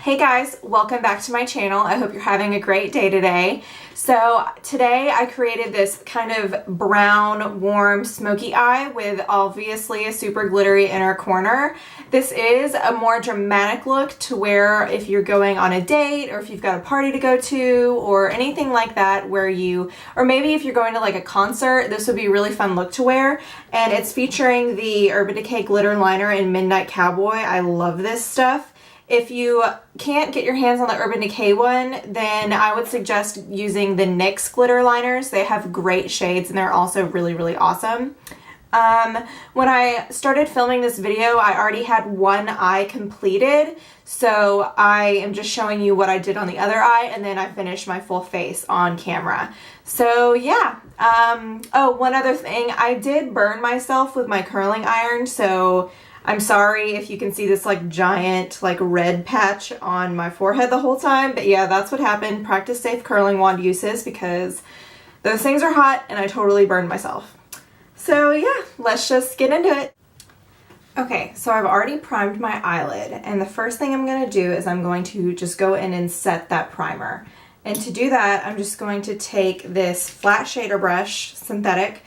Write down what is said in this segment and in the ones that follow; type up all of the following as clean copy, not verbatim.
Hey guys, welcome back to my channel. I hope you're having a great day today. So today I created this kind of brown, warm, smoky eye with obviously a super glittery inner corner. This is a more dramatic look to wear if you're going on a date or if you've got a party to go to or anything like that or maybe if you're going to like a concert, this would be a really fun look to wear. And it's featuring the Urban Decay glitter liner in Midnight Cowboy. I love this stuff. If you can't get your hands on the Urban Decay one, then I would suggest using the NYX glitter liners. They have great shades and they're also really, really awesome. When I started filming this video, I already had one eye completed, so I am just showing you what I did on the other eye, and then I finished my full face on camera. So yeah. Oh, one other thing, I did burn myself with my curling iron, so I'm sorry if you can see this like giant like red patch on my forehead the whole time, but yeah, that's what happened. Practice safe curling wand uses because those things are hot and I totally burned myself. So yeah, let's just get into it. Okay, so I've already primed my eyelid, and the first thing I'm going to do is I'm going to just go in and set that primer. And to do that, I'm just going to take this flat shader brush, synthetic,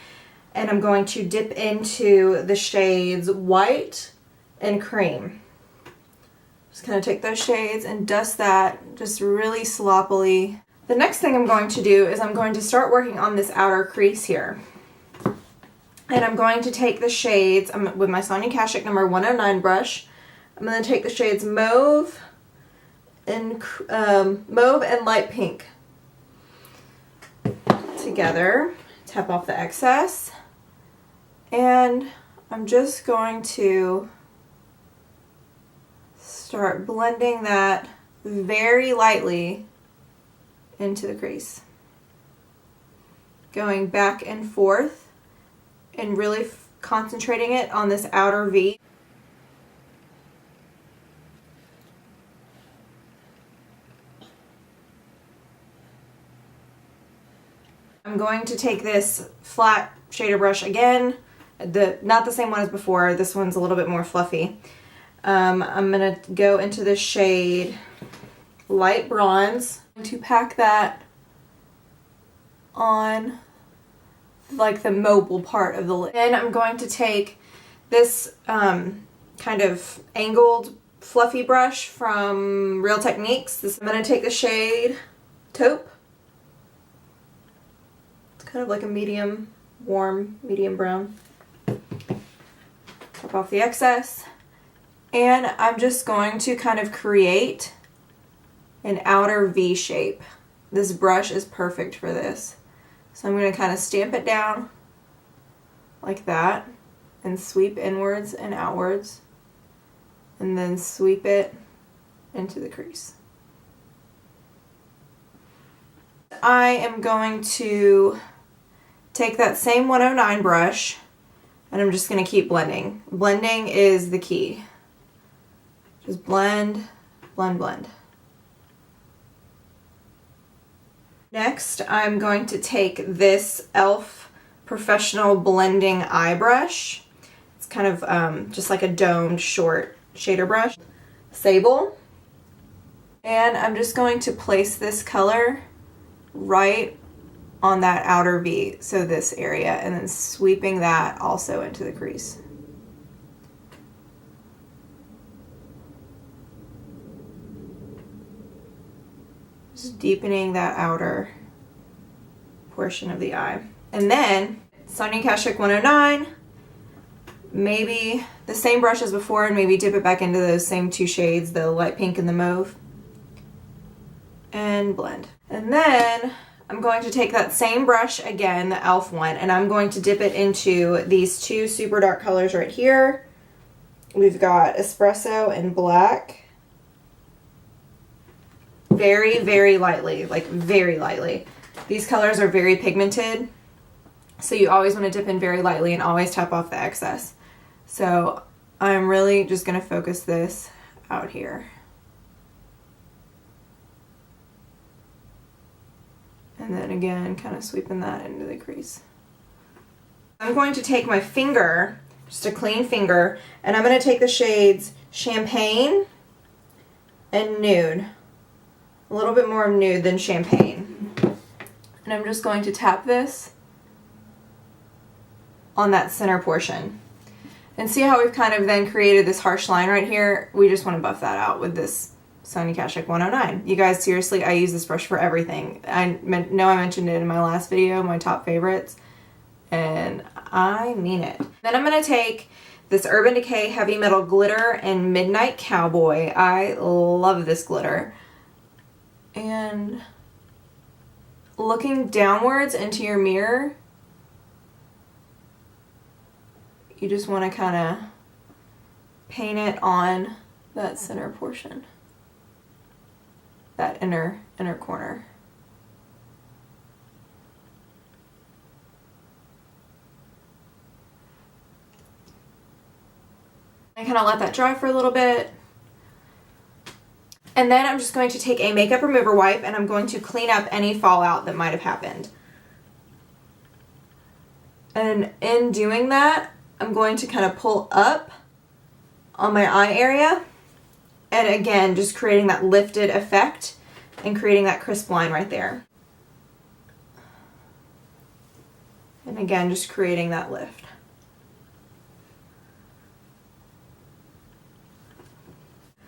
and I'm going to dip into the shades White and Cream. Just kind of take those shades and dust that just really sloppily. The next thing I'm going to do is I'm going to start working on this outer crease here. And I'm going to take the shades, with my Sonia Kashuk number 109 brush, I'm going to take the shades Mauve and Light Pink together, tap off the excess. And I'm just going to start blending that very lightly into the crease. Going back and forth and really concentrating it on this outer V. I'm going to take this flat shader brush again. Not the same one as before, this one's a little bit more fluffy. I'm going to go into the shade Light Bronze to pack that on like the mobile part of the lid. Then I'm going to take this kind of angled fluffy brush from Real Techniques. I'm going to take the shade Taupe. It's kind of like a medium, warm, medium brown. Tap off the excess, and I'm just going to kind of create an outer V shape. This brush is perfect for this. So I'm going to kind of stamp it down like that and sweep inwards and outwards and then sweep it into the crease. I am going to take that same 109 brush and I'm just going to keep blending. Blending is the key. Just blend, blend, blend. Next, I'm going to take this e.l.f. Professional Blending Eye Brush. It's kind of just like a domed short shader brush. Sable. And I'm just going to place this color right on that outer V, so this area, and then sweeping that also into the crease. Just deepening that outer portion of the eye. And then, Sonia Kashuk 109, maybe the same brush as before and maybe dip it back into those same two shades, the light pink and the mauve, and blend. And then I'm going to take that same brush again, the e.l.f. one, and I'm going to dip it into these two super dark colors right here. We've got Espresso and Black. Very, very lightly, like very lightly. These colors are very pigmented, so you always want to dip in very lightly and always tap off the excess. So I'm really just going to focus this out here. And then again, kind of sweeping that into the crease. I'm going to take my finger, just a clean finger, and I'm going to take the shades Champagne and nude. A little bit more of nude than champagne. And I'm just going to tap this on that center portion. And see how we've kind of then created this harsh line right here? We just want to buff that out with this Sony Kashuk 109. You guys, seriously, I use this brush for everything. I know I mentioned it in my last video, my top favorites, and I mean it. Then I'm going to take this Urban Decay Heavy Metal Glitter in Midnight Cowboy. I love this glitter. And looking downwards into your mirror, you just want to kind of paint it on that center portion, that inner corner. I kind of let that dry for a little bit. And then I'm just going to take a makeup remover wipe and I'm going to clean up any fallout that might have happened. And in doing that, I'm going to kind of pull up on my eye area. And again, just creating that lifted effect and creating that crisp line right there. And again, just creating that lift.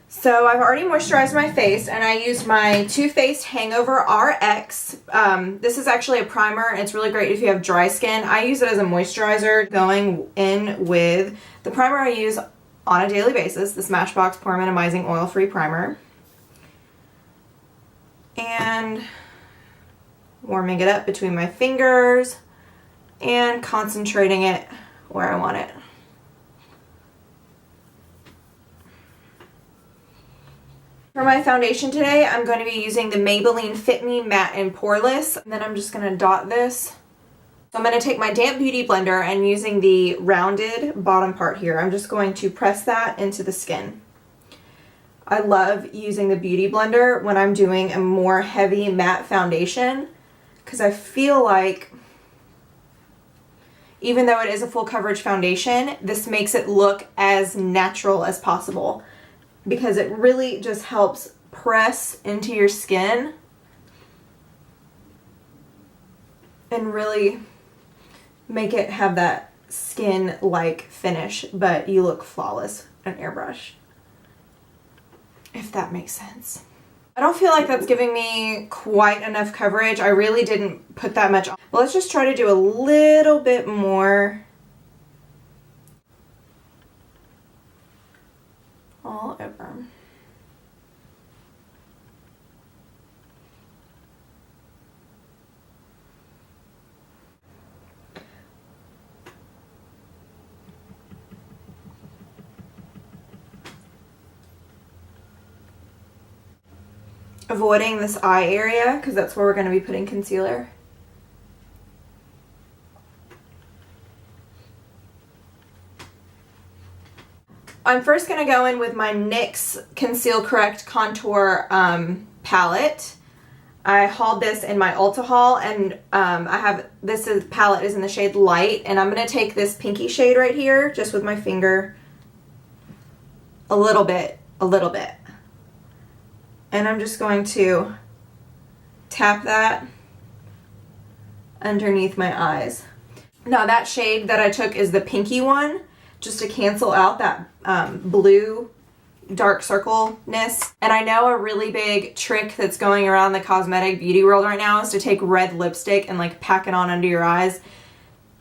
So I've already moisturized my face and I used my Too Faced Hangover RX. This is actually a primer. It's really great if you have dry skin. I use it as a moisturizer going in with the primer I use on a daily basis, the Smashbox Pore Minimizing Oil-Free Primer. And warming it up between my fingers and concentrating it where I want it. For my foundation today, I'm going to be using the Maybelline Fit Me Matte and Poreless. And then I'm just going to dot this. So I'm going to take my damp beauty blender and using the rounded bottom part here, I'm just going to press that into the skin. I love using the beauty blender when I'm doing a more heavy matte foundation because I feel like even though it is a full coverage foundation, this makes it look as natural as possible, because it really just helps press into your skin and really make it have that skin-like finish, but you look flawless with an airbrush, if that makes sense. I don't feel like that's giving me quite enough coverage. I really didn't put that much on. Well, let's just try to do a little bit more all over. Avoiding this eye area because that's where we're going to be putting concealer. I'm first going to go in with my NYX Conceal Correct Contour palette. I hauled this in my Ulta haul, and palette is in the shade Light, and I'm going to take this pinky shade right here, just with my finger, a little bit. And I'm just going to tap that underneath my eyes. Now that shade that I took is the pinky one, just to cancel out that blue dark circle-ness. And I know a really big trick that's going around the cosmetic beauty world right now is to take red lipstick and like pack it on under your eyes.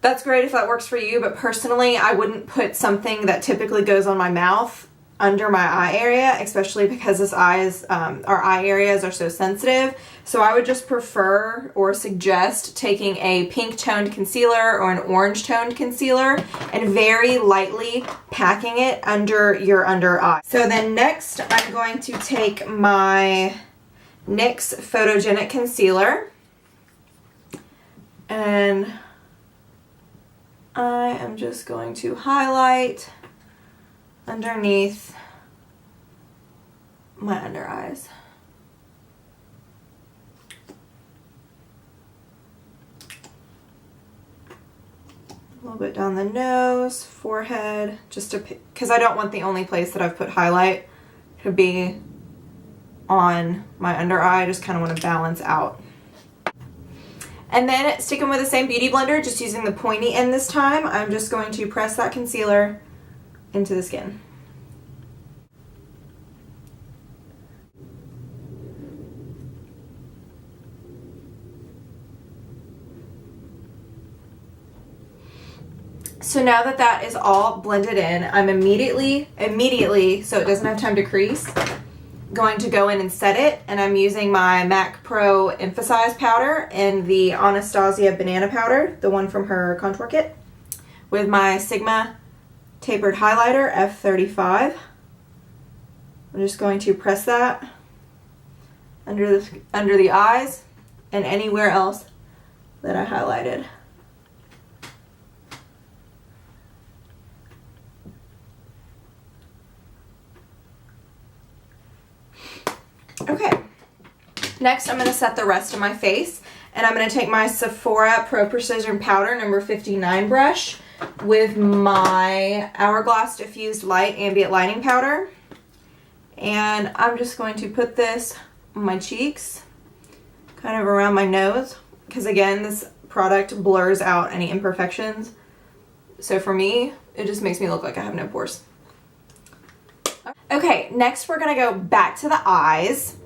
That's great if that works for you, but personally I wouldn't put something that typically goes on my mouth under my eye area, especially because our eye areas are so sensitive. So I would just prefer or suggest taking a pink toned concealer or an orange toned concealer and very lightly packing it under your under eye. So then next I'm going to take my NYX Photogenic Concealer and I am just going to highlight underneath my under eyes. A little bit down the nose, forehead, just to, because I don't want the only place that I've put highlight to be on my under eye. I just kind of want to balance out. And then sticking with the same beauty blender, just using the pointy end this time, I'm just going to press that concealer into the skin. So now that that is all blended in, I'm immediately, so it doesn't have time to crease, going to go in and set it, and I'm using my MAC Pro Emphasize powder and the Anastasia banana powder, the one from her contour kit, with my Sigma tapered highlighter F35. I'm just going to press that under the eyes and anywhere else that I highlighted. Okay, next I'm going to set the rest of my face, and I'm going to take my Sephora Pro Precision Powder number 59 brush with my Hourglass Diffused Light Ambient Lighting Powder, and I'm just going to put this on my cheeks, kind of around my nose, because again, this product blurs out any imperfections, so for me, it just makes me look like I have no pores. Okay, next we're going to go back to the eyes,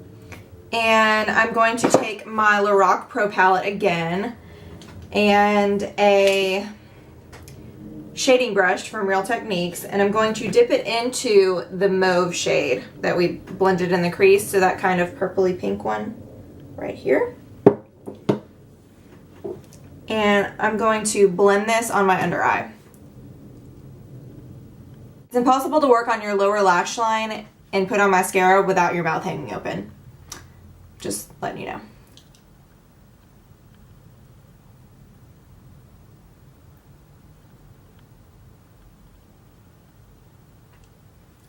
and I'm going to take my Lorag Pro palette again and a shading brush from Real Techniques, and I'm going to dip it into the mauve shade that we blended in the crease, so that kind of purpley pink one right here. And I'm going to blend this on my under eye. It's impossible to work on your lower lash line and put on mascara without your mouth hanging open. Just letting you know.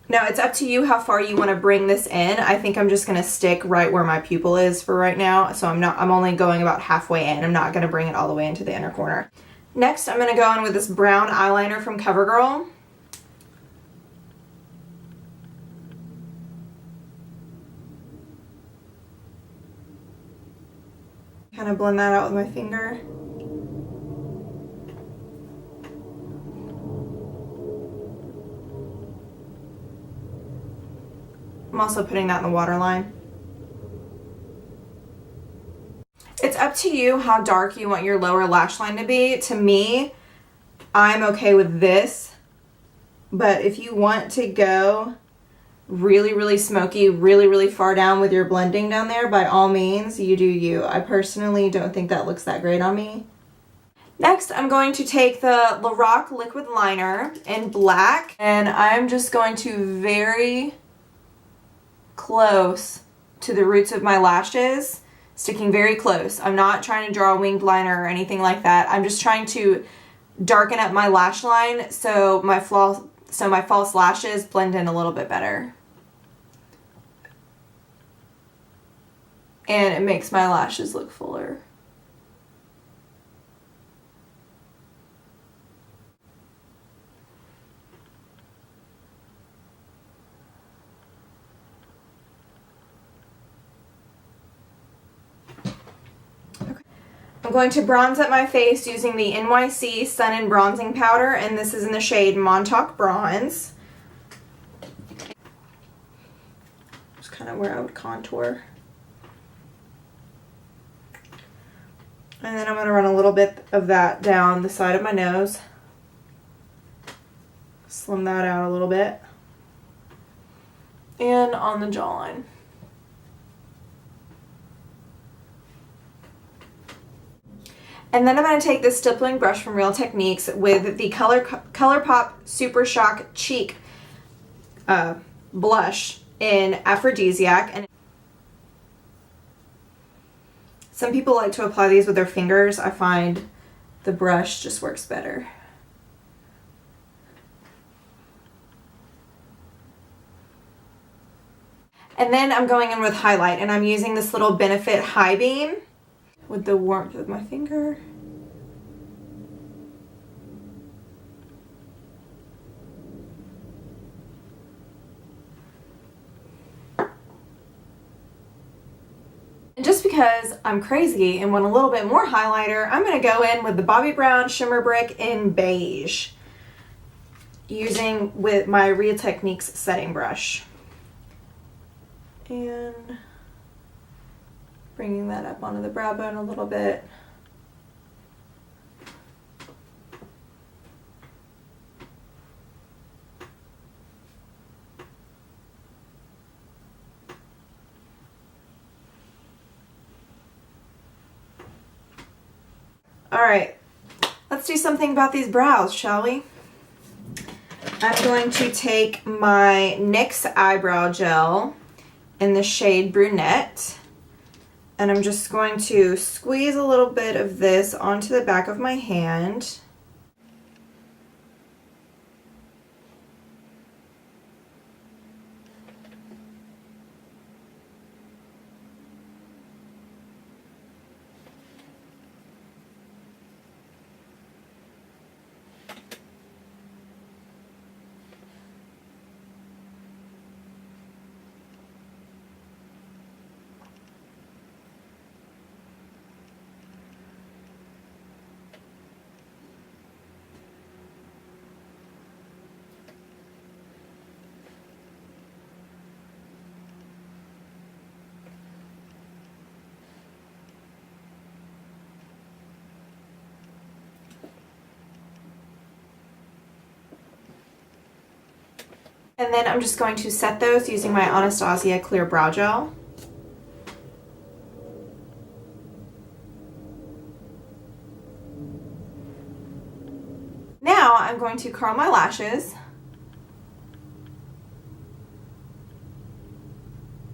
Now it's up to you how far you want to bring this in. I think I'm just going to stick right where my pupil is for right now. So I'm only going about halfway in. I'm not going to bring it all the way into the inner corner. Next, I'm going to go in with this brown eyeliner from CoverGirl. Kind of blend that out with my finger. I'm also putting that in the waterline. It's up to you how dark you want your lower lash line to be. To me, I'm okay with this, but if you want to go really, really smoky, really, really far down with your blending down there, by all means, you do you. I personally don't think that looks that great on me. Next, I'm going to take the Lorac liquid liner in black, and I'm just going to very close to the roots of my lashes, sticking very close. I'm not trying to draw a winged liner or anything like that. I'm just trying to darken up my lash line so my false lashes blend in a little bit better. And it makes my lashes look fuller. Okay. I'm going to bronze up my face using the NYC Sun and Bronzing Powder, and this is in the shade Montauk Bronze. Just kind of where I would contour. And then I'm going to run a little bit of that down the side of my nose. Slim that out a little bit. And on the jawline. And then I'm going to take this stippling brush from Real Techniques with the Colourpop Super Shock Cheek blush in Aphrodisiac. And some people like to apply these with their fingers. I find the brush just works better. And then I'm going in with highlight, and I'm using this little Benefit High Beam with the warmth of my finger. because I'm crazy and want a little bit more highlighter, I'm going to go in with the Bobbi Brown Shimmer Brick in beige, using with my Real Techniques setting brush. And bringing that up onto the brow bone a little bit. All right, let's do something about these brows, shall we? I'm going to take my NYX eyebrow gel in the shade Brunette, and I'm just going to squeeze a little bit of this onto the back of my hand. And then I'm just going to set those using my Anastasia Clear Brow Gel. Now I'm going to curl my lashes.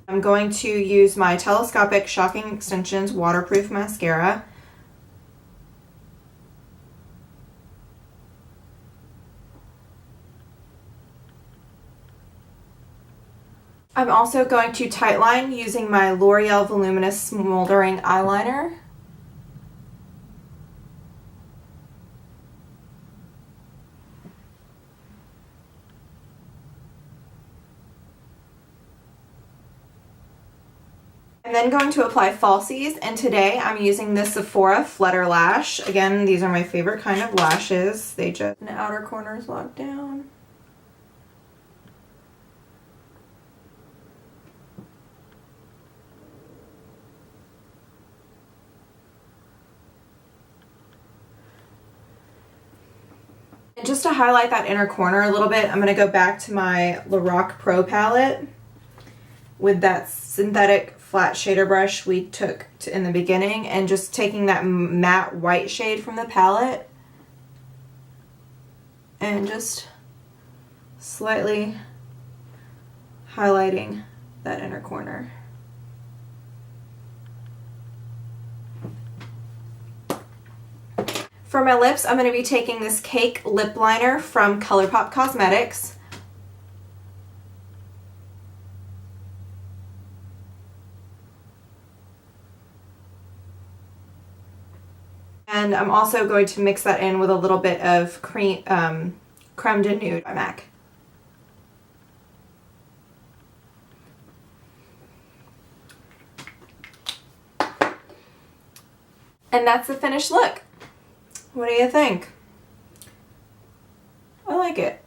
I'm going to use my Telescopic Shocking Extensions Waterproof Mascara. I'm also going to tightline using my Loreal Voluminous Smoldering Eyeliner. I'm then going to apply falsies, and today I'm using the Sephora Flutter Lash. Again, these are my favorite kind of lashes. They just, the outer corners locked down. And just to highlight that inner corner a little bit, I'm going to go back to my Lorag Pro palette with that synthetic flat shader brush we took in the beginning, and just taking that matte white shade from the palette and just slightly highlighting that inner corner. For my lips, I'm going to be taking this Cake Lip Liner from Colourpop Cosmetics. And I'm also going to mix that in with a little bit of Creme De Nude by MAC. And that's the finished look. What do you think? I like it.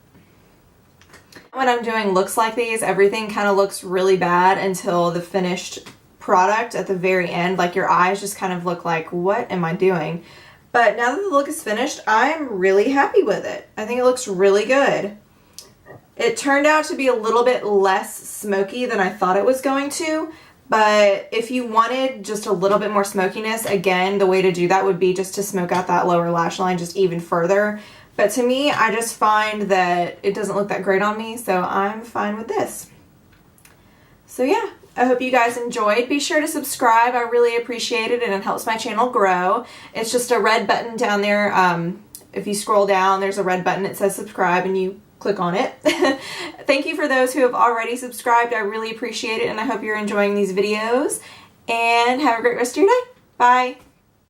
When I'm doing looks like these, everything kind of looks really bad until the finished product at the very end. Like your eyes just kind of look like, what am I doing? But now that the look is finished, I'm really happy with it. I think it looks really good. It turned out to be a little bit less smoky than I thought it was going to. But if you wanted just a little bit more smokiness, again, the way to do that would be just to smoke out that lower lash line just even further. But to me, I just find that it doesn't look that great on me, so I'm fine with this. So yeah, I hope you guys enjoyed. Be sure to subscribe. I really appreciate it, and it helps my channel grow. It's just a red button down there. If you scroll down, there's a red button that says subscribe, and you click on it. Thank you for those who have already subscribed. I really appreciate it, and I hope you're enjoying these videos. And have a great rest of your day. Bye.